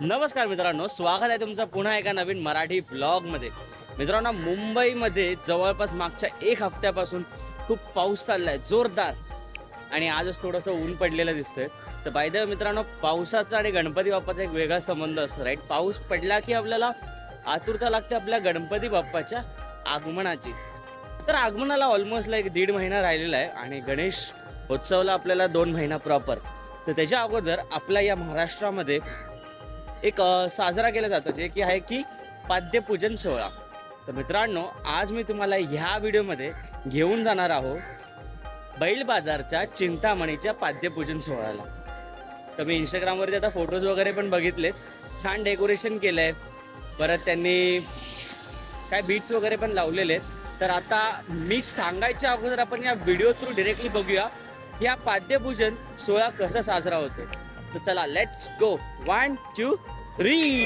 नमस्कार मित्रांनो, स्वागत आहे तुमचं पुन्हा एका नवीन मराठी व्लॉगमध्ये। मित्रांनो, मुंबईमध्ये जवळपास मागच्या एक हफ्त्यापासून खूप पाऊस चाललाय जोरदार आणि आजच थोडंसं ऊन पडलेलं दिसतंय। तर बाय द वे मित्रांनो, पावसाचा आणि गणपती बाप्पाचा एक वेगळा संबंध असतो, राईट। पाऊस पडला की आपल्याला आतुरता लागते आपल्या गणपती बाप्पाच्या आगमनाची। तर आगमनाला ऑलमोस्ट लाईक 1.5 महिना राहिलेला आहे आणि गणेश उत्सवाला आपल्याला 2 महिना प्रॉपर। तर त्याच्या अगोदर आपल्या या महाराष्ट्रामध्ये एक साजरा केला जातो, जे की आहे की पाद्यपूजन सोहळा। तर मित्रांनो, आज मी तुम्हाला ह्या व्हिडिओमध्ये घेऊन जाणार आहोत बैल बाजारच्या चिंतामणीच्या पाद्यपूजन सोहळ्याला। तर मी इंस्टाग्रामवरती आता फोटोज वगैरे पण बघितलेत, छान डेकोरेशन केलंय, परत त्यांनी काय बीट्स वगैरे पण लावलेले आहेत। तर आता मी सांगायच्या अगोदर आपण या व्हिडिओ थ्रू डायरेक्टली बघूया की हा पाद्यपूजन सोहळा कसा साजरा होतो। तर चला, लेट्स गो। 1 2 3।